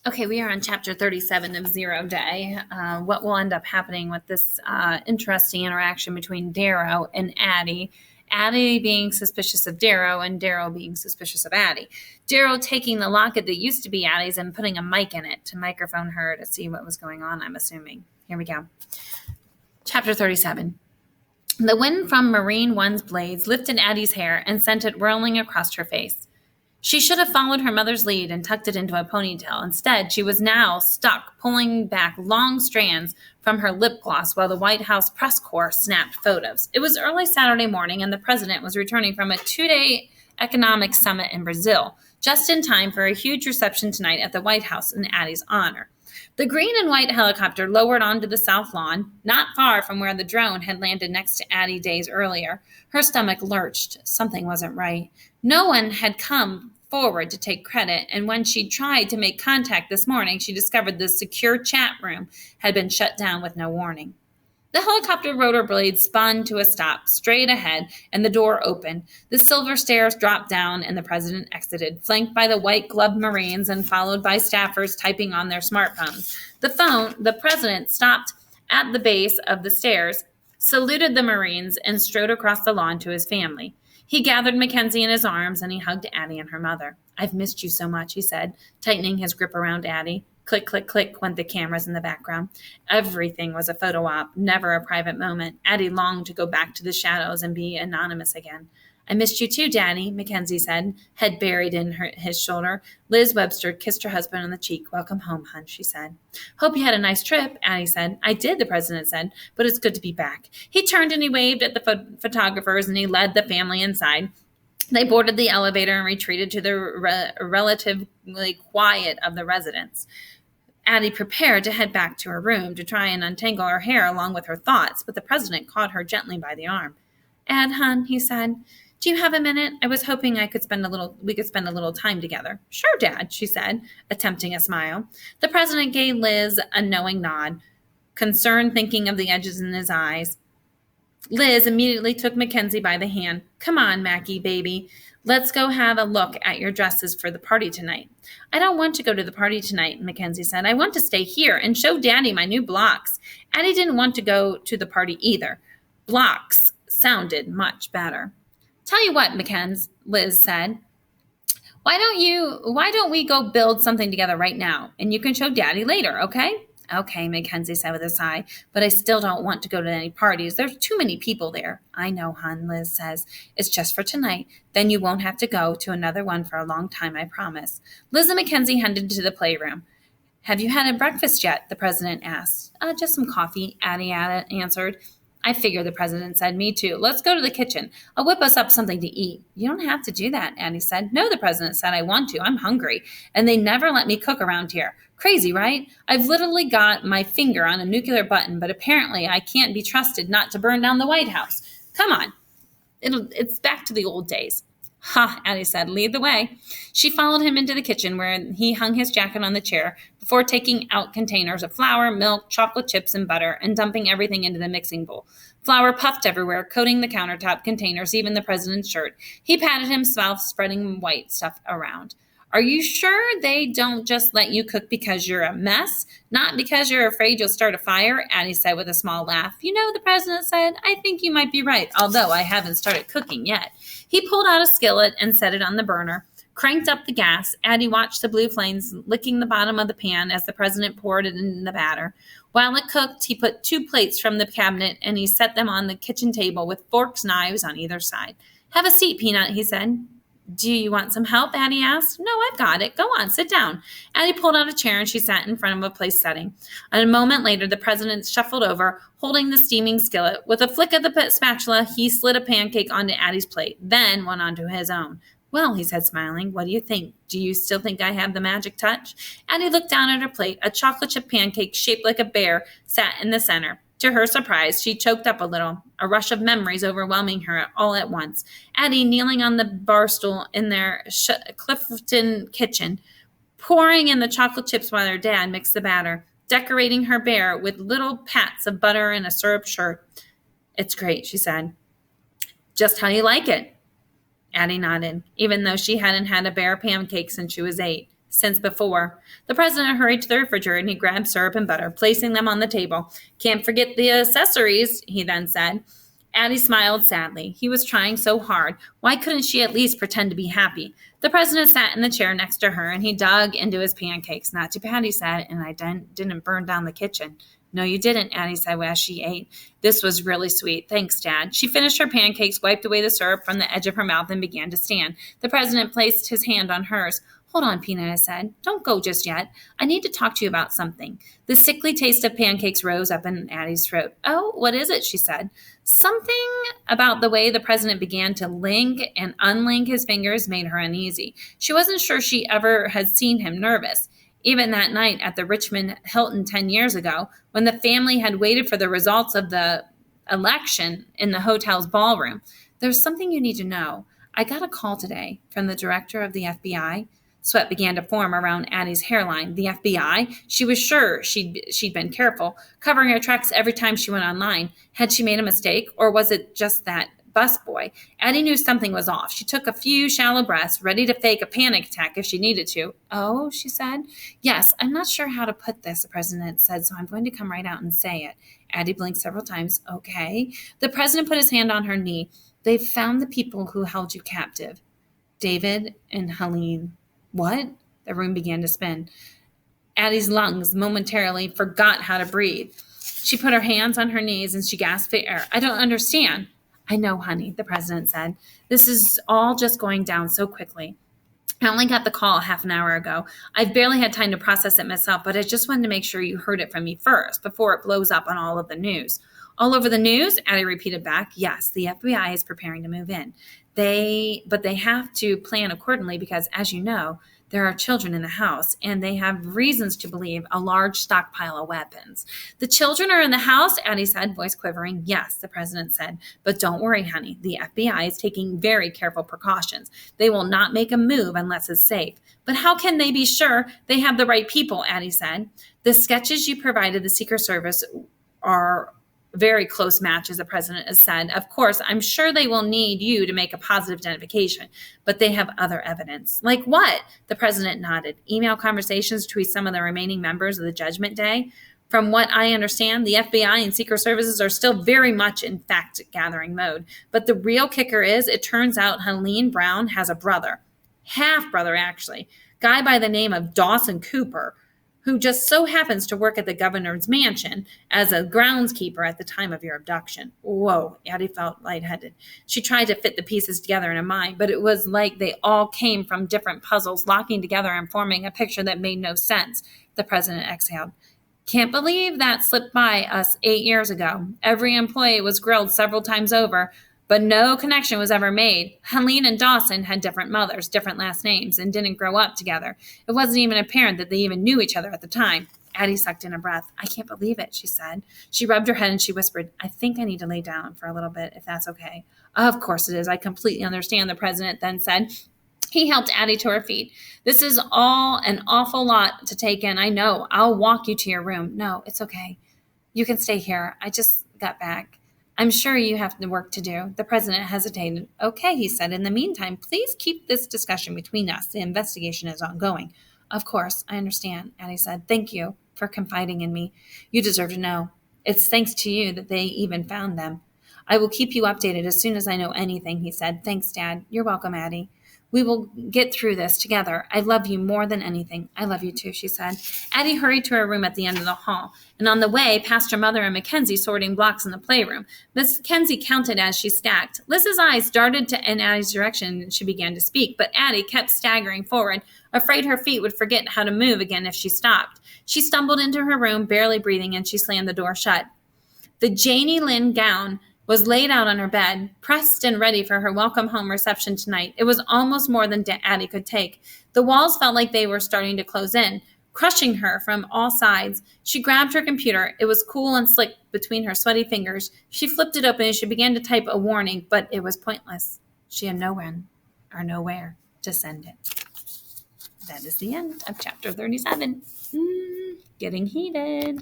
Okay, we are on chapter 37 of Zero Day. What will end up happening with this interesting interaction between Darrow and Addie? Addie being suspicious of Darrow and Darrow being suspicious of Addie. Darrow taking the locket that used to be Addie's and putting a mic in it to microphone her to see what was going on, I'm assuming. Here we go. Chapter 37. The wind from Marine One's blades lifted Addie's hair and sent it whirling across her face. She should have followed her mother's lead and tucked it into a ponytail. Instead, she was now stuck pulling back long strands from her lip gloss while the White House press corps snapped photos. It was early Saturday morning, and the president was returning from a 2-day economic summit in Brazil, just in time for a huge reception tonight at the White House in Addie's honor. The green and white helicopter lowered onto the south lawn, not far from where the drone had landed next to Addie days earlier. Her stomach lurched. Something wasn't right. No one had come forward to take credit, and when she tried to make contact this morning, she discovered the secure chat room had been shut down with no warning. The helicopter rotor blades spun to a stop straight ahead, and the door opened. The silver stairs dropped down, and the president exited, flanked by the white-gloved Marines and followed by staffers typing on their smartphones. The president stopped at the base of the stairs, saluted the Marines, and strode across the lawn to his family. He gathered Mackenzie in his arms, and he hugged Addie and her mother. "I've missed you so much," he said, tightening his grip around Addie. Click, click, click went the cameras in the background. Everything was a photo op, never a private moment. Addie longed to go back to the shadows and be anonymous again. "I missed you too, Daddy," Mackenzie said, head buried in his shoulder. Liz Webster kissed her husband on the cheek. "Welcome home, hon," she said. "Hope you had a nice trip," Addie said. "I did," the president said, "but it's good to be back." He turned and he waved at the photographers, and he led the family inside. They boarded the elevator and retreated to the relatively quiet of the residence. Addie prepared to head back to her room to try and untangle her hair along with her thoughts, but the president caught her gently by the arm. "Ad, hon," he said, "do you have a minute? I was hoping we could spend a little time together." "Sure, Dad," she said, attempting a smile. The president gave Liz a knowing nod, concern thinking of the edges in his eyes. Liz immediately took Mackenzie by the hand. "Come on, Mackie, baby. Let's go have a look at your dresses for the party tonight." "I don't want to go to the party tonight," Mackenzie said. "I want to stay here and show Daddy my new blocks." Addie didn't want to go to the party either. Blocks sounded much better. "Tell you what, Liz said. Why don't we go build something together right now, and you can show Daddy later, okay?" "Okay," Mackenzie said with a sigh, "but I still don't want to go to any parties. There's too many people there." "I know, hon," Liz says. "It's just for tonight. Then you won't have to go to another one for a long time, I promise." Liz and Mackenzie headed to the playroom. "Have you had a breakfast yet?" the president asked. Just some coffee," Addie answered. "I figure," the president said. "Me too. Let's go to the kitchen. I'll whip us up something to eat." "You don't have to do that," Addie said. "No," the president said. "I want to. I'm hungry. And they never let me cook around here. Crazy, right? I've literally got my finger on a nuclear button, but apparently I can't be trusted not to burn down the White House. Come on. It's back to the old days." "Ha," Addie said. "Lead the way." She followed him into the kitchen where he hung his jacket on the chair before taking out containers of flour, milk, chocolate chips, and butter and dumping everything into the mixing bowl. Flour puffed everywhere, coating the countertop, containers, even the president's shirt. He patted himself, spreading white stuff around. "Are you sure they don't just let you cook because you're a mess? Not because you're afraid you'll start a fire?" Addie said with a small laugh. "You know," the president said, "I think you might be right, although I haven't started cooking yet." He pulled out a skillet and set it on the burner, cranked up the gas. Addie watched the blue flames licking the bottom of the pan as the president poured it in the batter. While it cooked, he put 2 plates from the cabinet and he set them on the kitchen table with forks, knives on either side. "Have a seat, Peanut," he said. "Do you want some help?" Addie asked. "No, I've got it. Go on, sit down." Addie pulled out a chair and she sat in front of a place setting. A moment later, the president shuffled over, holding the steaming skillet. With a flick of the spatula, he slid a pancake onto Addie's plate, then went onto his own. "Well," he said, smiling, "what do you think? Do you still think I have the magic touch?" Addie looked down at her plate. A chocolate chip pancake shaped like a bear sat in the center. To her surprise, she choked up a little, a rush of memories overwhelming her all at once. Addie kneeling on the bar stool in their Clifton kitchen, pouring in the chocolate chips while her dad mixed the batter, decorating her bear with little pats of butter and a syrup shirt. "It's great," she said. "Just how you like it?" Addie nodded, even though she hadn't had a bear pancake since she was 8. since before. The president hurried to the refrigerator and he grabbed syrup and butter, placing them on the table. Can't forget the accessories, he then said. Addie smiled sadly. He was trying so hard. Why couldn't she at least pretend to be happy? The president sat in the chair next to her and he dug into his pancakes. Not too bad, he said, and I didn't burn down the kitchen. No, you didn't, Addie said as she ate. This was really sweet. Thanks, Dad. She finished her pancakes, wiped away the syrup from the edge of her mouth, and began to stand. The president placed his hand on hers. Hold on, Peanut, I said. Don't go just yet. I need to talk to you about something. The sickly taste of pancakes rose up in Addie's throat. Oh, what is it? She said. Something about the way the president began to link and unlink his fingers made her uneasy. She wasn't sure she ever had seen him nervous. Even that night at the Richmond Hilton 10 years ago, when the family had waited for the results of the election in the hotel's ballroom. There's something you need to know. I got a call today from the director of the FBI. Sweat began to form around Addie's hairline. The FBI? She was sure she'd been careful, covering her tracks every time she went online. Had she made a mistake, or was it just that busboy? Addie knew something was off. She took a few shallow breaths, ready to fake a panic attack if she needed to. Oh, she said. Yes, I'm not sure how to put this, the president said, so I'm going to come right out and say it. Addie blinked several times. Okay. The president put his hand on her knee. They've found the people who held you captive. David and Helene. What? The room began to spin. Addie's lungs momentarily forgot how to breathe. She put her hands on her knees and she gasped for air. I don't understand. I know, honey, the president said. This is all just going down so quickly. I only got the call half an hour ago. I've barely had time to process it myself, but I just wanted to make sure you heard it from me first before it blows up on all of the news. All over the news? Addie repeated back. Yes, the FBI is preparing to move in. But they have to plan accordingly because, as you know, there are children in the house, and they have reasons to believe a large stockpile of weapons. The children are in the house, Addie said, voice quivering. Yes, the president said. But don't worry, honey. The FBI is taking very careful precautions. They will not make a move unless it's safe. But how can they be sure they have the right people, Addie said. The sketches you provided the Secret Service are very close match, as the president has said. Of course, I'm sure they will need you to make a positive identification, but they have other evidence. Like what? The president nodded. Email conversations between some of the remaining members of the Judgment Day. From what I understand, the FBI and Secret Services are still very much in fact-gathering mode. But the real kicker is, it turns out Helene Brown has a brother. Half-brother, actually. Guy by the name of Dawson Cooper, who just so happens to work at the governor's mansion as a groundskeeper at the time of your abduction. Whoa, Addie felt lightheaded. She tried to fit the pieces together in her mind, but it was like they all came from different puzzles, locking together and forming a picture that made no sense. The president exhaled. Can't believe that slipped by us 8 years ago. Every employee was grilled several times over, but no connection was ever made. Helene and Dawson had different mothers, different last names, and didn't grow up together. It wasn't even apparent that they even knew each other at the time. Addie sucked in a breath. I can't believe it, she said. She rubbed her head and she whispered, I think I need to lay down for a little bit, if that's okay. Of course it is. I completely understand, the president then said. He helped Addie to her feet. This is all an awful lot to take in. I know. I'll walk you to your room. No, it's okay. You can stay here. I just got back. I'm sure you have work to do. The president hesitated. Okay, he said. In the meantime, please keep this discussion between us. The investigation is ongoing. Of course, I understand, Addie said. Thank you for confiding in me. You deserve to know. It's thanks to you that they even found them. I will keep you updated as soon as I know anything, he said. Thanks, Dad. You're welcome, Addie. We will get through this together. I love you more than anything. I love you too, she said. Addie hurried to her room at the end of the hall, and on the way passed her mother and Mackenzie sorting blocks in the playroom. Miss Mackenzie counted as she stacked. Liz's eyes darted in Addie's direction and she began to speak, but Addie kept staggering forward, afraid her feet would forget how to move again if she stopped. She stumbled into her room, barely breathing, and she slammed the door shut. The Janie Lynn gown was laid out on her bed, pressed and ready for her welcome home reception tonight. It was almost more than Addie could take. The walls felt like they were starting to close in, crushing her from all sides. She grabbed her computer. It was cool and slick between her sweaty fingers. She flipped it open and she began to type a warning, but it was pointless. She had no when or nowhere to send it. That is the end of chapter 37. Getting heated.